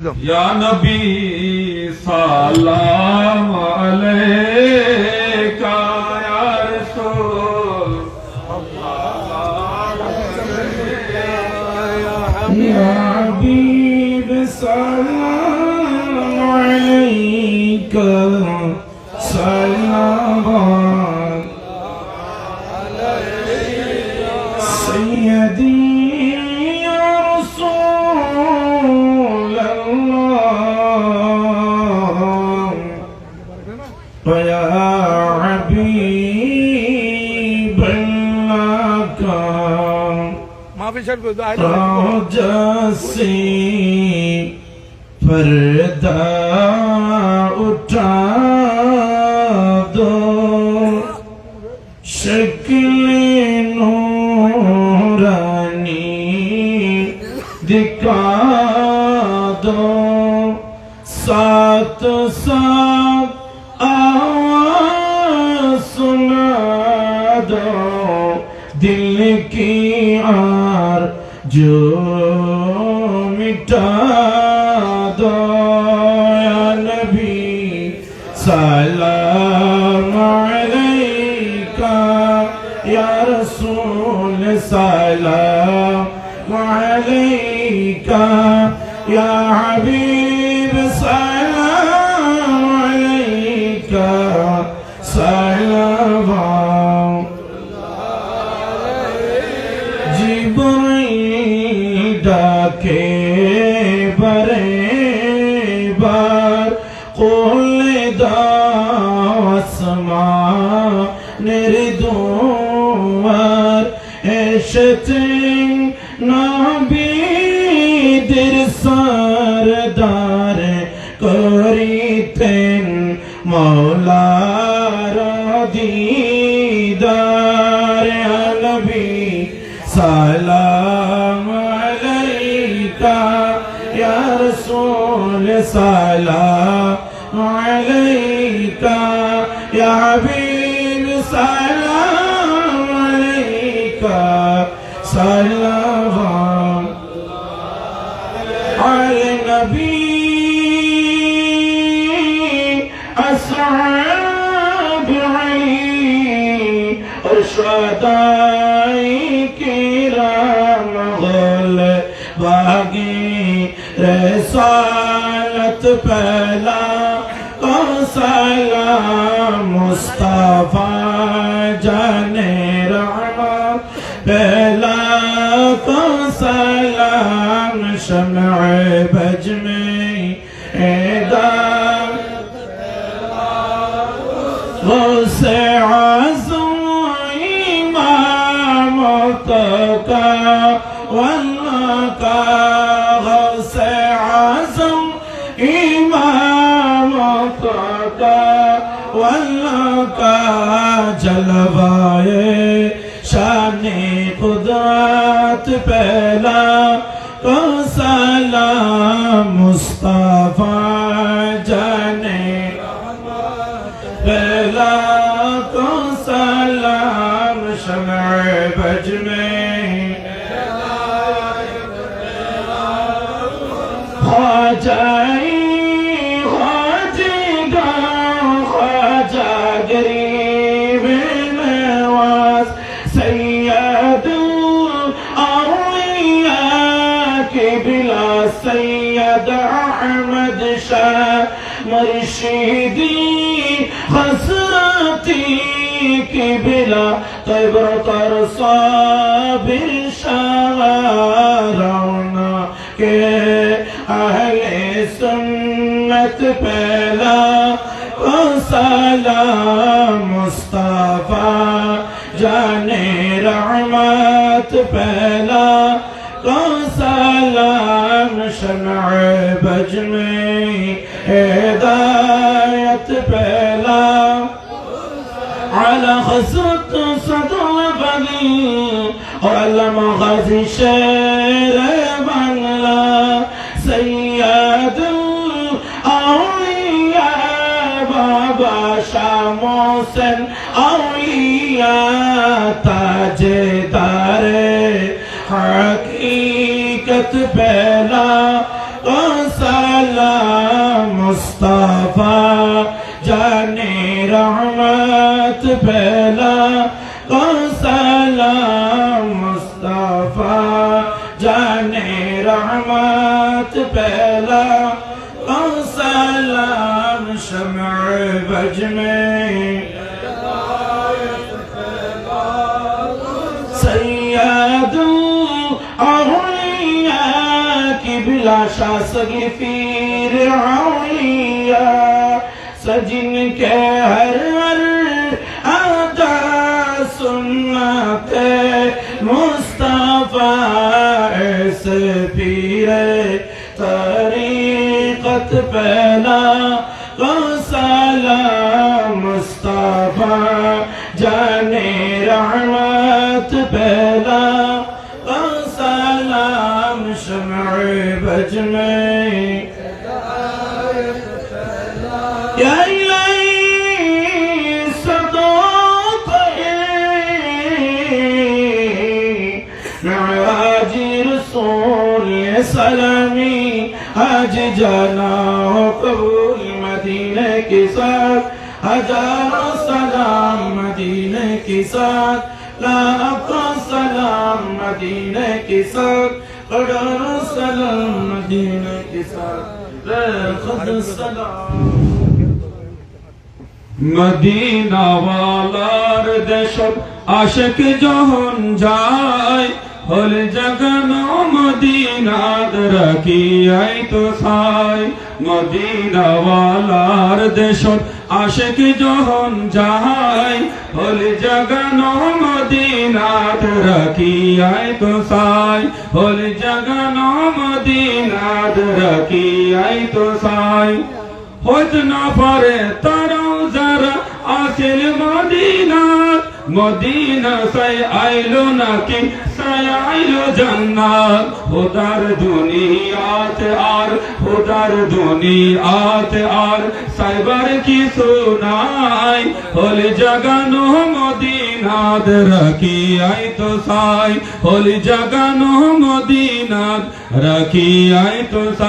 या नबी सलाम अलैका या रसूल या हबीब सलाम अलैका सलाम सय्यदी या हबीब अल्लाह का जैसे पर्दा उठा दो शक्ल नूरानी दिखा दो साथ साथ आवाज़ सुना दो दिल की आर जो मिटा दो या नबी सलाम अलैका या रसूल सलाम अलैका या हबीब सलाम अलैका सलाम डाके बरे बार कोले दासमा निरदुआर एशतिंग नबी दिर सरदार करीतेन मौला दीदार या नबी सलाम अलैका या रसूल सलाम अलैका या हबीब सलाम अलैका सलाम अले नबी अस्हाब और शुहदाए किराम गुल बागी रसालत पहला सलाम मुस्तफा जाने रहमत पहला सलाम शम्अ बज में एदाम वो से का वल्लाह का गौसे आज़म इमाम का वल्लाह का जलवाए शाने खुदात पहला को सलाम मुस्तफा जाने पहला को सलाम शम्अ बज में ख्वाजाई ख्वाजेगा ख्वाजा गरीब नवाज सैयद औलिया के बिला सैयद अहमद शाह मुर्शिदी हसरती की बिला तैबर साबिर शाहरौना के अहले सुन्नत पहला सलाम मुस्तफा जाने रहमत पहला सलाम शम्अ बज में हिदायत पहला على خسرت صدر بني وعلى مغازي شير بنلا سيد الأولياء بابا شاموسن أولياء تاجدار حقيقة بلا सलाम मुस्तफा जाने रहमत पहला को सलाम मुस्तफा जाने रहमत पहला को सलाम शम्अ बज में सैयदुल औलिया की बिला शासगी पीर औलिया सजिन के हर हर अदा सुन्नते मुस्तफा ऐसे पीरे तरीक़त पहला को सलाम मुस्तफा जाने रहमत पहला को सलाम शम्अ बज में या इलाही सदोत मेराजी रसूल सलामी आज जाना हो कबूल मदीने के साथ हजारों सलाम मदीने के साथ लाखों सलाम मदीने के साथ करोड़ों सलाम मदीने के साथ लाखों सलाम মদিনা ওয়ালার দেশত আশিক যখন যায় হল জগনো মদিনাত রাখিয়াই তো সাই মদিনা ওয়ালার দেশত আশিক যখন যায় হল জগনো মদিনাত রাখিয়াই তো সাই হল জগনো মদিনাত রাখিয়াই তো সাই হইতে না পারে তারাও যারা আসিল মদিনাত মদিনা সাই আইলো নাকি সাই আইলো জান্নাত খোদার দুনিয়াত আর খোদার দুনিয়াত আর সাইবার কি শোনাই হল জাগানো মদিনাত রাখি আই তো সাই হল জাগানো মদিনাত রাখি আই তো সাই